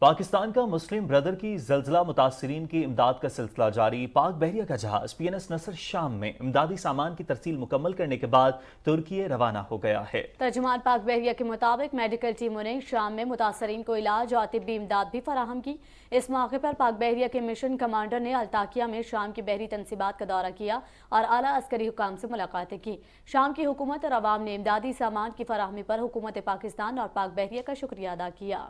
पाकिस्तान का मुस्लिम ब्रदर की ज़लज़ला मुतासरीन की इमदाद का सिलसिला जारी। पाक बहरिया का जहाज PNS नसर शाम में इमदादी सामान की तरसील मुकम्मल करने के बाद तुर्की रवाना हो गया है। तर्जुमान पाक बहरिया के मुताबिक मेडिकल टीमों ने शाम में मुतासरीन को इलाज और तिब्बी इमदाद भी फराहम की। इस मौके पर पाक बहरिया के मिशन कमांडर ने अल्ताकिया में शाम की बहरी तनसीबात का दौरा किया और आला अस्करी हुकाम से मुलाकातें की। शाम की हुकूमत और अवाम ने इमदादी सामान की फराहमी पर हुकूमत पाकिस्तान और पाक बहरिया का शुक्रिया अदा किया।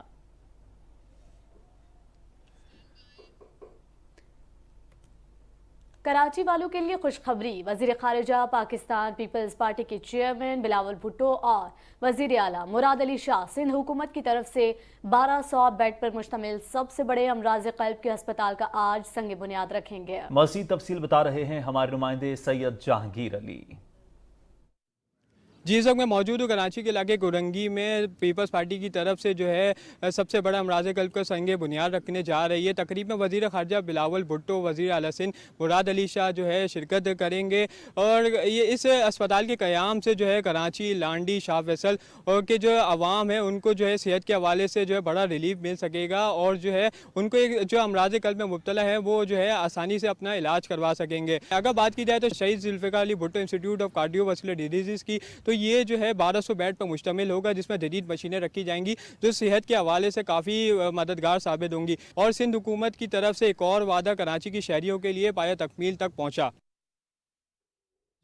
कराची वालों के लिए खुशखबरी। वजीर खारिजा पाकिस्तान पीपल्स पार्टी के चेयरमैन बिलावल भुट्टो और वजीर आला मुराद अली शाह सिंध हुकूमत की तरफ से 1200 बेड पर मुश्तमिल सबसे बड़े अमराज क़ल्ब के अस्पताल का आज संग बुनियाद रखेंगे। मज़ीद तफसील बता रहे हैं हमारे नुमाइंदे सैयद जहांगीर अली। जी, इस वक्त मैं मौजूद हूँ कराची के इलाके गुरंगी में। पीपल्स पार्टी की तरफ से जो है सबसे बड़ा अमराज क़ल्ब का संग बुनियाद रखने जा रही है। तकरीब में वज़ीर ख़ारजा बिलावल भुट्टो, वज़ीर आला सिंध मुराद अली शाह जो है शिरकत करेंगे और ये इस अस्पताल के क़याम से जो है कराची, लांडी, शाह फैसल और के जो आवाम है उनको जो है सेहत के हवाले से जो है बड़ा रिलीफ मिल सकेगा और जो है उनको एक जो अमराज क़ल्ब में मुब्तला है वो जो है आसानी से अपना इलाज करवा सकेंगे। अगर बात की जाए तो शहीद Zulfikar Ali Bhutto institute of cardiovascular disease की, तो ये जो है 1200 बेड पर मुश्तमिल होगा जिसमें जदीद मशीनें रखी जाएंगी जो सेहत के हवाले से काफ़ी मददगार साबित होंगी। और सिंध हुकूमत की तरफ से एक और वादा कराची की शहरियों के लिए पाया तकमील तक पहुँचा।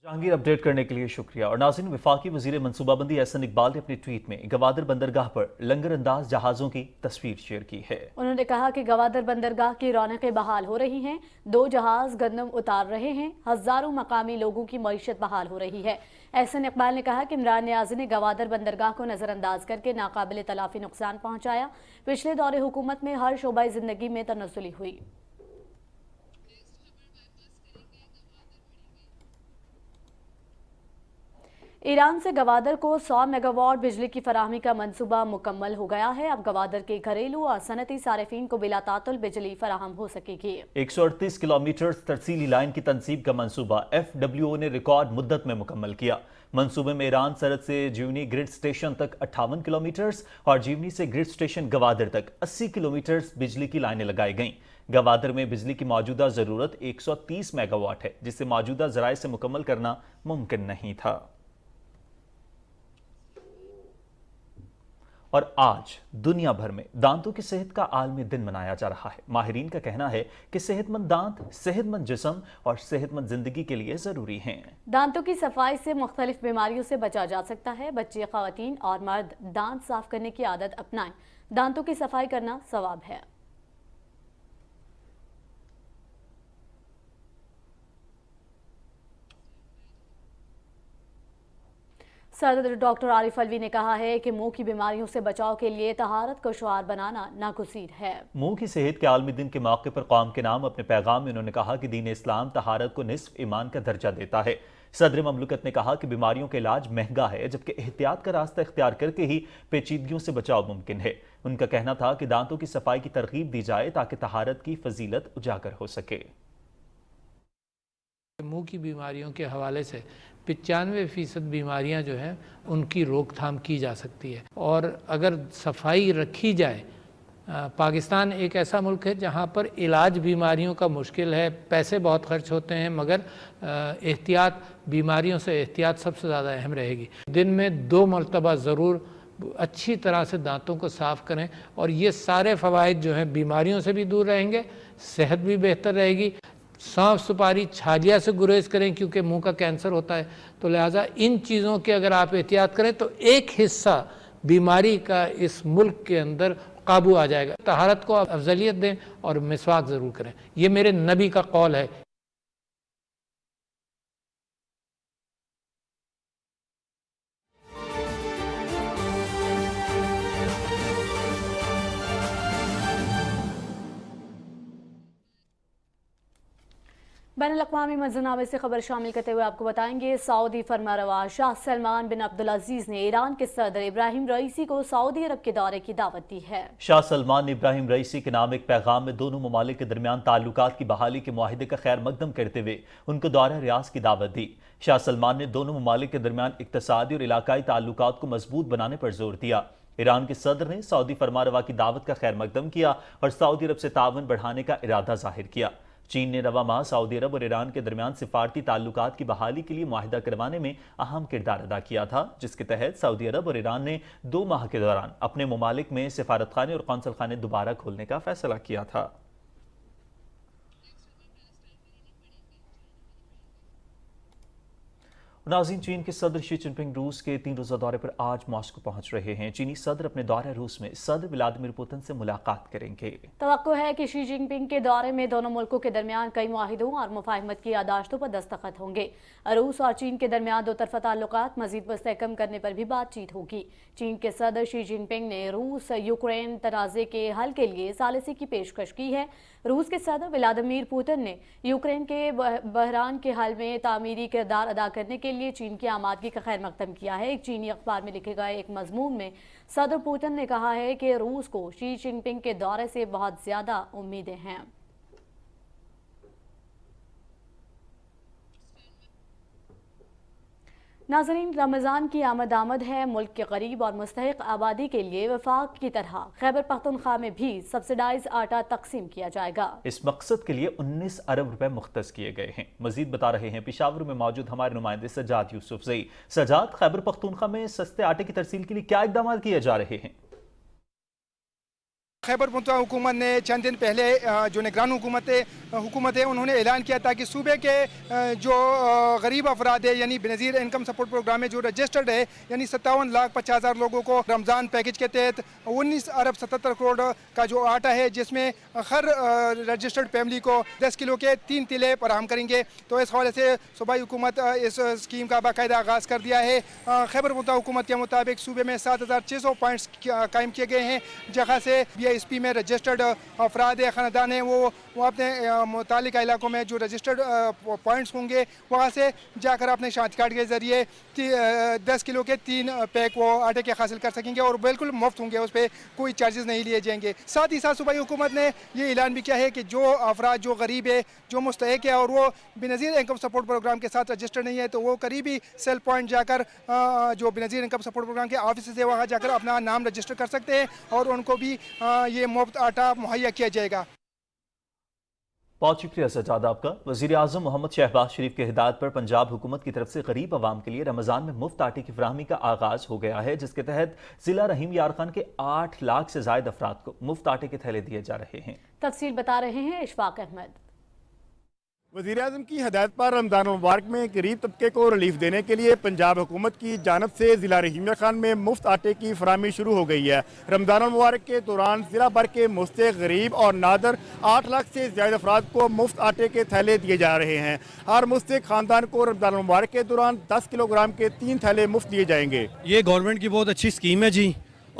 जहांगीर, अपडेट करने के लिए शुक्रिया। और नाज़रीन, वफाकी वज़ीर मनसूबाबंदी एहसन इकबाल ने अपने ट्वीट में गवादर बंदरगाह पर लंगर अंदाज जहाज़ों की तस्वीर शेयर की है। उन्होंने कहा कि गवादर बंदरगाह की रौनकें बहाल हो रही हैं, 2 जहाज गंदम उतार रहे हैं, हज़ारों मकामी लोगों की मईशत बहाल हो रही है। एहसन इकबाल ने कहा कि इमरान नियाज़ी ने गवादर बंदरगाह को नज़रअंदाज करके नाकाबिल तलाफ़ी नुकसान पहुँचाया। पिछले दौरे हुकूमत में हर शोबाई ज़िंदगी में तनज़्ज़ुली हुई। ایران سے گوادر کو 100 میگاواٹ بجلی کی فراہمی کا منصوبہ مکمل ہو گیا ہے۔ اب گوادر کے گھریلو اور صنعتی صارفین کو بلا تعطل بجلی فراہم ہو سکے گی۔ 138 کلومیٹر ترسیلی لائن کی تنصیب کا منصوبہ FWO نے ریکارڈ مدت میں مکمل کیا۔ منصوبے میں ایران سرحد سے جیونی گرڈ سٹیشن تک 58 کلومیٹرز اور جیونی سے گرڈ سٹیشن گوادر تک 80 کلومیٹرز بجلی کی لائنیں لگائی گئیں۔ گوادر میں بجلی کی موجودہ ضرورت 130 میگا واٹ ہے، جسے موجودہ ذرائع سے مکمل کرنا ممکن نہیں تھا۔ اور آج دنیا بھر میں دانتوں کی صحت کا عالمی دن منایا جا رہا ہے۔ ماہرین کا کہنا ہے کہ صحت مند دانت صحت مند جسم اور صحت مند زندگی کے لیے ضروری ہیں۔ دانتوں کی صفائی سے مختلف بیماریوں سے بچا جا سکتا ہے۔ بچے، خواتین اور مرد دانت صاف کرنے کی عادت اپنائیں۔ دانتوں کی صفائی کرنا ثواب ہے۔ صدر ڈاکٹر عارف علوی نے کہا ہے کہ منہ کی بیماریوں سے بچاؤ کے لیے طہارت کو شعار بنانا ناگزیر ہے۔ منہ کی صحت کے عالمی دن کے موقع پر قوم کے نام اپنے پیغام میں انہوں نے کہا کہ دین اسلام طہارت کو نصف ایمان کا درجہ دیتا ہے۔ صدر مملکت نے کہا کہ بیماریوں کا علاج مہنگا ہے، جبکہ احتیاط کا راستہ اختیار کر کے ہی پیچیدگیوں سے بچاؤ ممکن ہے۔ ان کا کہنا تھا کہ دانتوں کی صفائی کی ترغیب دی جائے تاکہ طہارت کی فضیلت اجاگر ہو سکے۔ منہ کی بیماریوں کے حوالے سے 95% بیماریاں جو ہیں ان کی روک تھام کی جا سکتی ہے، اور اگر صفائی رکھی جائے۔ پاکستان ایک ایسا ملک ہے جہاں پر علاج بیماریوں کا مشکل ہے، پیسے بہت خرچ ہوتے ہیں، مگر احتیاط، بیماریوں سے احتیاط سب سے زیادہ اہم رہے گی۔ دن میں 2 مرتبہ ضرور اچھی طرح سے دانتوں کو صاف کریں، اور یہ سارے فوائد جو ہیں بیماریوں سے بھی دور رہیں گے، صحت بھی بہتر رہے گی۔ سانپ، سپاری، چھالیا سے گریز کریں کیونکہ منہ کا کینسر ہوتا ہے، تو لہٰذا ان چیزوں کے اگر آپ احتیاط کریں تو ایک حصہ بیماری کا اس ملک کے اندر قابو آ جائے گا۔ طہارت کو افضلیت دیں اور مسواک ضرور کریں، یہ میرے نبی کا قول ہے۔ بین الاقوامی منظرنامے سے خبر شامل کرتے ہوئے آپ کو بتائیں گے، سعودی فرمانروا شاہ سلمان بن عبدالعزیز نے ایران کے صدر ابراہیم رئیسی کو سعودی عرب کے دورے کی دعوت دی ہے۔ شاہ سلمان نے ابراہیم رئیسی کے نام ایک پیغام میں دونوں ممالک کے درمیان تعلقات کی بحالی کے معاہدے کا خیر مقدم کرتے ہوئے ان کو دورہ ریاض کی دعوت دی۔ شاہ سلمان نے دونوں ممالک کے درمیان اقتصادی اور علاقائی تعلقات کو مضبوط بنانے پر زور دیا۔ ایران کے صدر نے سعودی فرمانروا کی دعوت کا خیر مقدم کیا اور سعودی عرب سے تعاون بڑھانے کا ارادہ ظاہر کیا۔ چین نے رواں ماہ سعودی عرب اور ایران کے درمیان سفارتی تعلقات کی بحالی کے لیے معاہدہ کروانے میں اہم کردار ادا کیا تھا، جس کے تحت سعودی عرب اور ایران نے 2 ماہ کے دوران اپنے ممالک میں سفارتخانے اور قونصل خانے دوبارہ کھولنے کا فیصلہ کیا تھا۔ ناظرین، چین کے صدر شی جن پنگ روس کے 3 روزہ دورے پر آج ماسکو پہنچ رہے ہیں۔ چینی صدر اپنے دورہ روس میں صدر ولادیمیر پوتن سے ملاقات کریں گے۔ توقع ہے کہ شی جن پنگ کے دورے میں دونوں ملکوں کے درمیان کئی معاہدوں اور مفاہمت کی یادداشتوں پر دستخط ہوں گے۔ روس اور چین کے درمیان 2 طرفہ تعلقات مزید مستحکم کرنے پر بھی بات چیت ہوگی۔ چین کے صدر شی جن پنگ نے روس یوکرین تنازع کے حل کے لیے ثالثی کی پیشکش کی ہے۔ روس کے صدر ولادیمیر پوتن نے یوکرین کے بحران کے حل میں تعمیری کردار ادا کرنے کے لیے چین کی آمادگی کا خیر مقدم کیا ہے۔ ایک چینی اخبار میں لکھے گئے ایک مضمون میں صدر پوتن نے کہا ہے کہ روس کو شی جن پنگ کے دورے سے بہت زیادہ امیدیں ہیں۔ ناظرین، رمضان کی آمد ہے۔ ملک کے غریب اور مستحق آبادی کے لیے وفاق کی طرح خیبر پختونخوا میں بھی سبسڈائز آٹا تقسیم کیا جائے گا۔ اس مقصد کے لیے 19 ارب روپے مختص کیے گئے ہیں۔ مزید بتا رہے ہیں پشاور میں موجود ہمارے نمائندے سجاد یوسف زئی۔ سجاد، خیبر پختونخوا میں سستے آٹے کی ترسیل کے لیے کیا اقدامات کیے جا رہے ہیں؟ خیبر پختونخوا حکومت نے چند دن پہلے جو نگران حکومت ہے انہوں نے اعلان کیا تھا کہ صوبے کے جو غریب افراد ہے، یعنی بنظیر انکم سپورٹ پروگرام میں جو رجسٹرڈ ہے، یعنی 57,50,000 لوگوں کو رمضان پیکج کے تحت 19 ارب 77 کروڑ کا جو آٹا ہے، جس میں ہر رجسٹرڈ فیملی کو 10 کلو کے 3 تلے فراہم کریں گے۔ تو اس حوالے سے صوبائی حکومت اس اسکیم کا باقاعدہ آغاز کر دیا ہے۔ خیبر پختونخوا حکومت کے مطابق صوبے میں 7,600 پوائنٹس قائم کیے گئے ہیں، جہاں سے BISP میں رجسٹرڈ افراد خاندان ہیں وہ वो अपने मुतालिका इलाकों में जो रजिस्टर्ड पॉइंट्स होंगे वहाँ से जाकर अपने शनाख्ती कार्ड के ज़रिए 10 किलो के 3 पैक वो आटे के हासिल कर सकेंगे और बिल्कुल मुफ्त होंगे, उस पर कोई चार्जेस नहीं लिए जाएंगे। साथ ही साथ सूबाई हुकूमत ने ये ऐलान भी किया है कि जो अफराद जो गरीब है, जो मुस्तहिक है और वो बेनज़ीर इनकम सपोर्ट प्रोग्राम के साथ रजिस्टर्ड नहीं है, तो वो करीबी सेल पॉइंट जाकर जो बेनज़ीर इनकम सपोर्ट प्रोग्राम के ऑफिस है वहाँ जाकर अपना नाम रजिस्टर कर सकते हैं और उनको भी ये मुफ्त आटा मुहैया किया जाएगा। बहुत शुक्रिया सज्जाद आपका। वज़ीर आज़म मोहम्मद शहबाज शरीफ के हिदायत पर पंजाब हुकूमत की तरफ से गरीब आवाम के लिए रमज़ान में मुफ्त आटे की फराहमी का आगाज़ हो गया है, जिसके तहत ज़िला रहीम यार खान के 8 लाख से ज़ायद अफराद को मुफ्त आटे के थैले दिए जा रहे हैं। तफसील बता रहे हैं इशफाक अहमद। वज़ीर-ए-आज़म की हदायत पर रमज़ान मुबारक में गरीब तबके को रिलीफ देने के लिए पंजाब हुकूमत की जानब से ज़िला रहीम यार खान में मुफ्त आटे की फराहमी शुरू हो गई है। रमज़ान मुबारक के दौरान ज़िला भर के मुस्तहिक़ गरीब और नादर 8 लाख से ज़्यादा अफराद को मुफ्त आटे के थैले दिए जा रहे हैं। हर मुस्तहिक़ ख़ानदान को रमज़ान मुबारक के दौरान 10 किलोग्राम के 3 थैले मुफ्त दिए जाएंगे। ये गवर्नमेंट की बहुत अच्छी स्कीम है जी,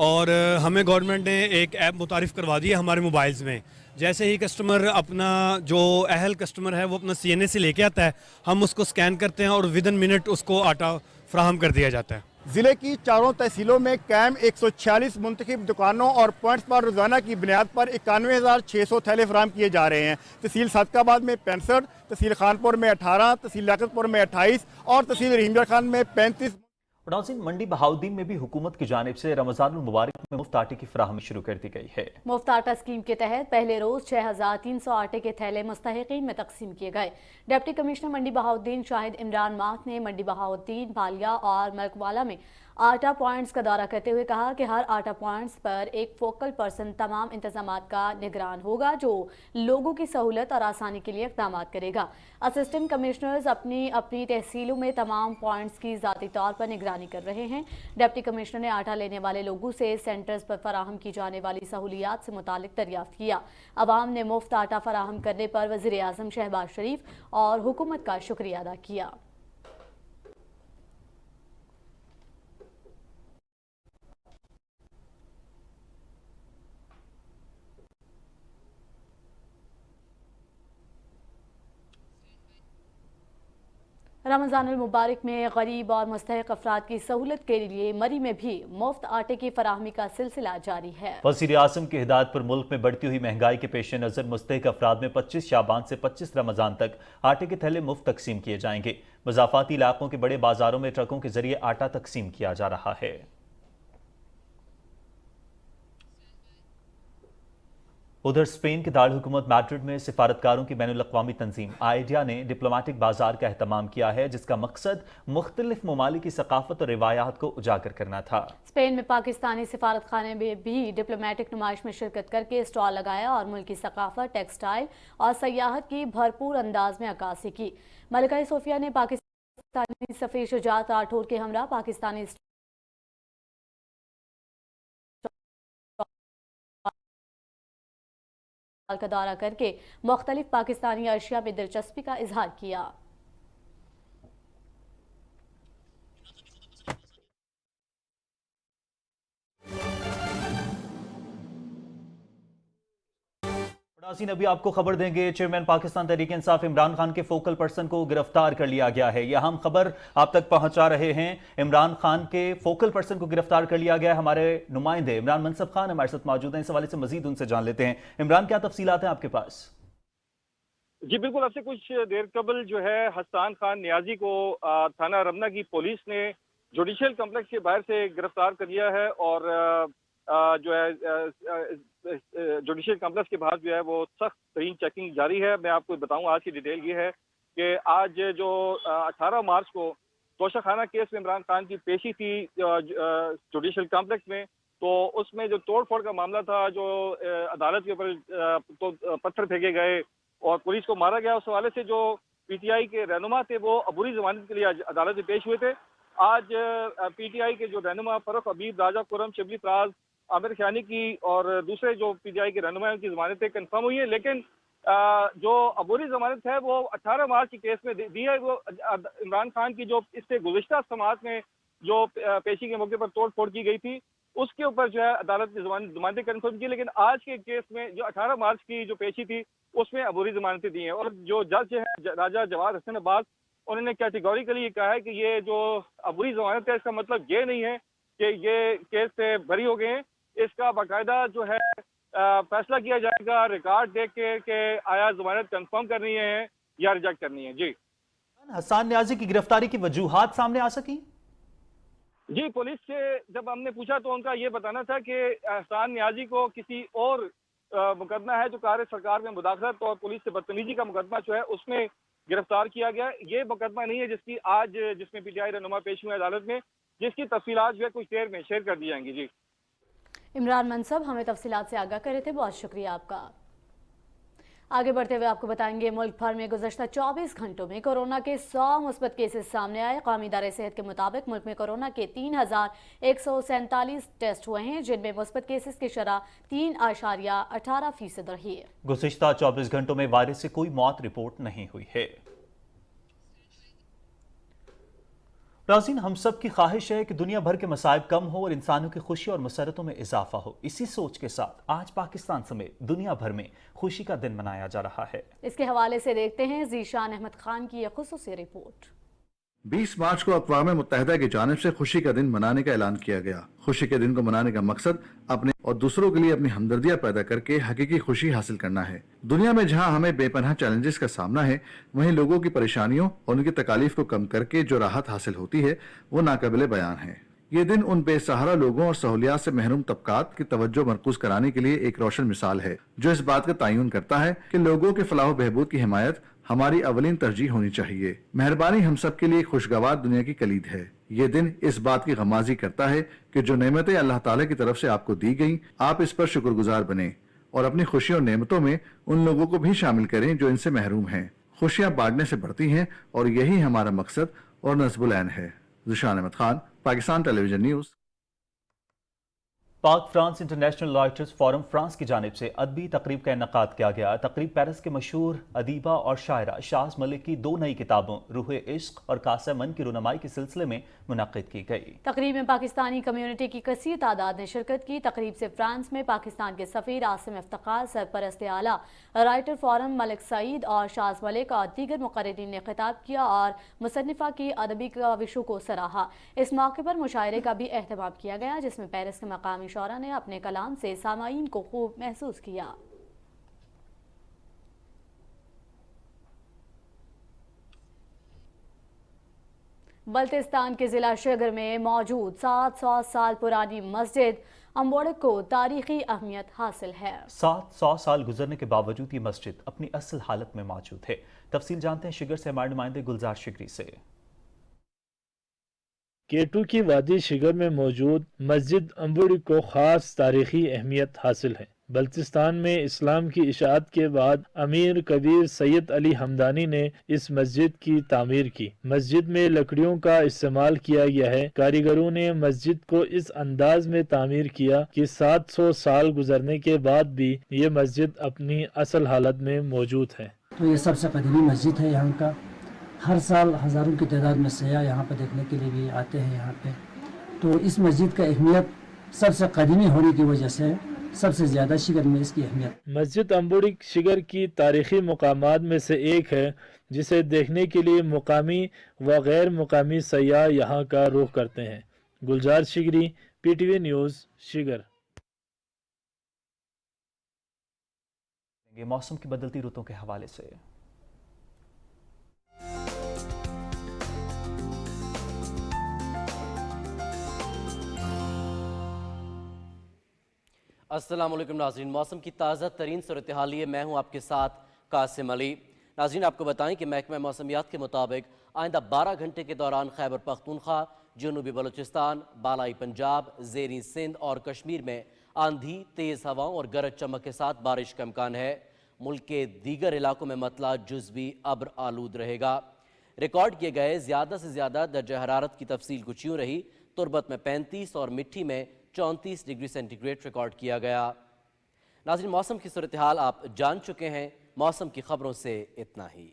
और हमें गवर्नमेंट ने एक ऐप मुतारिफ़ करवा दी है हमारे मोबाइल्स में। जैसे ही कस्टमर अपना जो अहल कस्टमर है वो अपना CNA से लेके आता है, हम उसको स्कैन करते हैं और विदिन मिनट उसको आटा फ्राहम कर दिया जाता है। ज़िले की चारों तहसीलों में कायम 146 मुंतखब दुकानों और पॉइंट्स पर रोज़ाना की बुनियाद पर 91,600 थैले फराहम किए जा रहे हैं। तहसील सादकाबाद में 65, तहसील खानपुर में 18, तहसील लियाकतपुर में 28 और तहसील रहीम यार खान में 35। नाज़रीन, मंडी बहाउद्दीन में भी हुकूमत की जानिब से रमज़ान मुबारक में मुफ्त आटे की फराहमी शुरू कर दी गई है। मुफ्त आटा स्कीम के तहत पहले रोज 6,300 आटे के थैले मुस्तहिकीन में तकसीम किए गए। डिप्टी कमिश्नर मंडी बहाउद्दीन शाहिद इमरान मात ने मंडी बहाउद्दीन, भालिया और मलकवाला में आटा पॉइंट्स का दौरा करते हुए कहा कि हर आटा पॉइंट्स पर एक फोकल पर्सन तमाम इंतजामात का निगरान होगा, जो लोगों की सहूलत और आसानी के लिए इक़दाम करेगा। असिस्टेंट कमिश्नर्स अपनी अपनी तहसीलों में तमाम पॉइंट्स की ज़ाती तौर पर निगरानी कर रहे हैं। डिप्टी कमिश्नर ने आटा लेने वाले लोगों से सेंटर्स पर फराहम की जाने वाली सहूलियात से मुतालिक दरियाफ्त किया। अवाम ने मुफ्त आटा फराहम करने पर वज़ीर आज़म शहबाज शरीफ और हुकूमत का शुक्रिया अदा किया। रमज़ान मुबारक में गरीब और मुस्तहिक अफराद की सहूलत के लिए मरी में भी मुफ्त आटे की फराहमी का सिलसिला जारी है। वज़ीर आज़म की हिदायत पर मुल्क में बढ़ती हुई महंगाई के पेश नज़र मुस्तहिक अफराद में 25 शाबान से 25 रमज़ान तक आटे के थैले मुफ्त तकसीम किए जाएंगे। मज़ाफ़ाती इलाकों के बड़े बाजारों में ट्रकों के जरिए आटा तकसीम किया जा रहा है। उधर स्पेन के दारुल हुकूमत मैड्रिड में सिफारतकारों की बैनुल अक़वामी तंजीम आइडिया ने डिप्लोमेटिक बाजार का एहतमाम किया है, जिसका मकसद मुख्तलिफ ममालिक की सकाफत और रिवायात को उजागर करना था। स्पेन में पाकिस्तानी सिफारत खाने में भी डिप्लोमेटिक नुमाइश में शिरकत करके स्टॉल लगाया और मुल्क की सकाफत, टेक्सटाइल और सयाहत की भरपूर अंदाज में अक्कासी की। मलिका सोफिया ने पाकिस्तानी सफ़ीर शुजात राठौर के हमरा पाकिस्तानी का दौरा करके मुख्तलिफ पाकिस्तानी अशिया में दिलचस्पी का इजहार किया। नाज़रीन, अभी आपको खबर देंगे, चेयरमैन पाकिस्तान तहरीक इंसाफ इमरान खान के फोकल पर्सन को गिरफ्तार कर लिया गया है। यह हम खबर आप तक पहुंचा रहे हैं। इमरान खान के फोकल पर्सन को गिरफ्तार कर लिया गया है। हमारे नुमाइंदे इमरान मनसब खान हमारे साथ मौजूद हैं। इस हवाले से मजीद उनसे जान लेते हैं। इमरान, क्या तफसीलात हैं आपके पास? जी बिल्कुल, अब से कुछ देर कबल जो है हसन खान नियाजी को थाना रमना की पुलिस ने जुडिशियल कम्प्लेक्स के बाहर से गिरफ्तार कर लिया है और जो है जुडिशियल कम्प्लेक्स के बाहर जो है वो सख्त तरीन चेकिंग जारी है। मैं आपको बताऊं, आज की डिटेल ये है कि आज जो 18 मार्च को तोशाखाना केस में इमरान खान की पेशी थी जुडिशियल कम्प्लेक्स में, तो उसमें जो तोड़ फोड़ का मामला था, जो अदालत के ऊपर तो पत्थर फेंके गए और पुलिस को मारा गया, उस हवाले से जो PTI के रहनुमा थे वो अबूरी जमानत के लिए अदालत में पेश हुए थे। आज PTI के जो रहनुमा फरूख हबीब, राजा खुर्रम, शिबली फराज, आमिर खानी की और दूसरे जो PTI के रहनुमा की जमानतें कंफर्म हुई है, लेकिन जो अबूरी जमानत है वो 18 मार्च के केस में दी है। वो इमरान खान की जो इससे गुज़िश्ता समात में जो पेशी के मौके पर तोड़ फोड़ की गई थी, उसके ऊपर जो है अदालत ने जमानतें कंफर्म की। लेकिन आज के केस में जो 18 मार्च की जो पेशी थी उसमें अबूरी जमानतें दी हैं, और जो जज है राजा जवाद हसन अब्बास, उन्होंने कैटेगोरिकली ये कहा है कि ये जो अबूरी जमानत है इसका मतलब ये नहीं है कि ये केस से बरी हो गए हैं। इसका बाकायदा जो है फैसला किया जाएगा रिकॉर्ड देख के कि आया जमानत कंफर्म करनी है या रिजेक्ट करनी है। जी, हसन न्याजी की गिरफ्तारी की वजूहात सामने आ सकी? जी, पुलिस से जब हमने पूछा तो उनका ये बताना था कि हसन न्याजी को किसी और मुकदमा है जो कार्य सरकार में मुदाखलत और पुलिस से बदतमीजी का मुकदमा जो है उसमें गिरफ्तार किया गया। ये मुकदमा नहीं है जिसमें पीटीआई रहनुमा पेश हुए अदालत में, जिसकी तफसीलात जो है कुछ देर में शेयर कर दी जाएंगी। जी, इमरान मनसब हमें तफसीलात से आगाह कर रहे थे, बहुत शुक्रिया आपका। आगे बढ़ते हुए आपको बताएंगे, मुल्क भर में गुज़श्ता 24 घंटों में कोरोना के 100 मुस्बत केसेस सामने आए। कौमी इदारे सेहत के मुताबिक मुल्क में कोरोना के 3147 टेस्ट हुए हैं, जिनमें मुस्बत केसेस की शरह 3.18% रही है। गुज़श्ता 24 घंटों में वायरस से कोई मौत रिपोर्ट नहीं हुई है। नाज़रीन, हम सब की ख्वाहिश है कि दुनिया भर के मसाइब कम हो और इंसानों की खुशी और मसरतों में इजाफा हो। इसी सोच के साथ आज पाकिस्तान समेत दुनिया भर में खुशी का दिन मनाया जा रहा है। इसके हवाले से देखते हैं ज़ीशान अहमद खान की यह खुसूसी रिपोर्ट। 20 मार्च को अक़वाम मुत्तहिदा की जानिब से खुशी का दिन मनाने का ऐलान किया गया। खुशी के दिन को मनाने का मकसद अपने और दूसरों के लिए अपनी हमदर्दियाँ पैदा करके हकीकी खुशी हासिल करना है। दुनिया में जहाँ हमें बेपनाह चैलेंजेस का सामना है, वहीं लोगों की परेशानियों और उनकी तकालीफ को कम करके जो राहत हासिल होती है वो नाकाबिले बयान है। ये दिन उन बेसहारा लोगों और सहूलियात से महरूम तबकात की तवज्जो मरकूज कराने के लिए एक रोशन मिसाल है, जो इस बात का तयन करता है कि लोगों के फलाह बहबूद की हिमायत हमारी अवलीन तरजीह होनी चाहिए। मेहरबानी हम सब के लिए खुशगवार दुनिया की कलीद है। ये दिन इस बात की गमाजी करता है कि जो नेमतें अल्लाह ताला की तरफ से आपको दी गईं, आप इस पर शुक्रगुजार बने और अपनी खुशी और नेमतों में उन लोगों को भी शामिल करें जो इनसे महरूम हैं। खुशियाँ बांटने से बढ़ती हैं और यही हमारा मकसद और नस्बुल ऐन है। Zeeshan Ahmed Khan, Pakistan television news. Pak France international writers forum France की जानिब से अदबी तकरीब का इनकाद किया गया। तकरीब पेरिस के मशहूर अदीबा और शायरा शाज मलिक की 2 नई किताबों रूह इश्क और कासे मन की रुनमाई के सिलसिले में मुनक़िद की गई। तकरीब में पाकिस्तानी कम्युनिटी की कसीर तादाद ने शिरकत की। तकरीब से फ्रांस में पाकिस्तान के सफ़ीर आसिम इफ्तिखार, सरपरस्त आला राइटर फोरम मलिक सईद और शाज मलिक और दीगर मुक़र्रिरीन ने खिताब किया और मुसन्निफ़ा की अदबी काविशों को सराहा। इस मौके पर मुशायरे का भी एहतमाम किया गया, जिसमें पेरिस के मकामी शौरा ने अपने कलाम से सामाईन को खूब महसूस किया। बल्तिस्तान के जिला शिगर में मौजूद 700 साल पुरानी मस्जिद अम्बोड़क को तारीखी अहमियत हासिल है। 700 साल गुजरने के बावजूद ये मस्जिद अपनी असल हालत में मौजूद है। तफसील जानते हैं शिगर से हमारे नुमाइंदे गुलजार शिगरी से। केटू की वादी शिगर में मौजूद मस्जिद अम्बुड़ी को खास तारीखी अहमियत हासिल है। बल्तिस्तान में इस्लाम की इशाअत के बाद अमीर कबीर सैयद अली हमदानी ने इस मस्जिद की तामीर की। मस्जिद में लकड़ियों का इस्तेमाल किया गया है। कारीगरों ने मस्जिद को इस अंदाज में तामीर किया कि 700 साल गुजरने के बाद भी ये मस्जिद अपनी असल हालत में मौजूद है। तो ये सबसे कदीमी मस्जिद है यहाँ का। हर साल हज़ारों की तादाद में सयाह यहाँ पर देखने के लिए भी आते हैं यहाँ पे। तो इस मस्जिद का अहमियत सबसे कदीमी होने की वजह से सबसे ज़्यादा शिगर में इसकी अहमियत। मस्जिद अम्बुड़ी शिगर की तारीखी मुकामात में से एक है, जिसे देखने के लिए मुकामी व गैर मुकामी सयाह यहाँ का रुख करते हैं। गुलजार शिगरी, PTV न्यूज़, शिगर। मौसम की बदलती रुतों के हवाले से अस्सलाम वालेकुम नाज़रीन, मौसम की ताज़ा तरीन सूरत हाल है। मैं हूँ आपके साथ कासिम अली। नाज़रीन, आपको बताएं कि महकमा मौसमियात के मुताबिक आइंदा 12 घंटे के दौरान खैबर पख्तूनख्वा, जनूबी बलूचिस्तान, बालाई पंजाब, ज़ेरी सिंध और कश्मीर में आंधी, तेज़ हवाओं और गरज चमक के साथ बारिश का इम्कान है। मुल्क के दीगर इलाकों में मतला जुज़वी अब्र आलूद रहेगा। रिकॉर्ड किए गए ज़्यादा से ज़्यादा दर्जा हरारत की तफसील कुछ यूँ रही। तुरबत में 35 और मिट्टी में 34 डिग्री सेंटीग्रेड रिकॉर्ड किया गया। नाज़रीन, मौसम की सूरत हाल आप जान चुके हैं। मौसम की खबरों से इतना ही।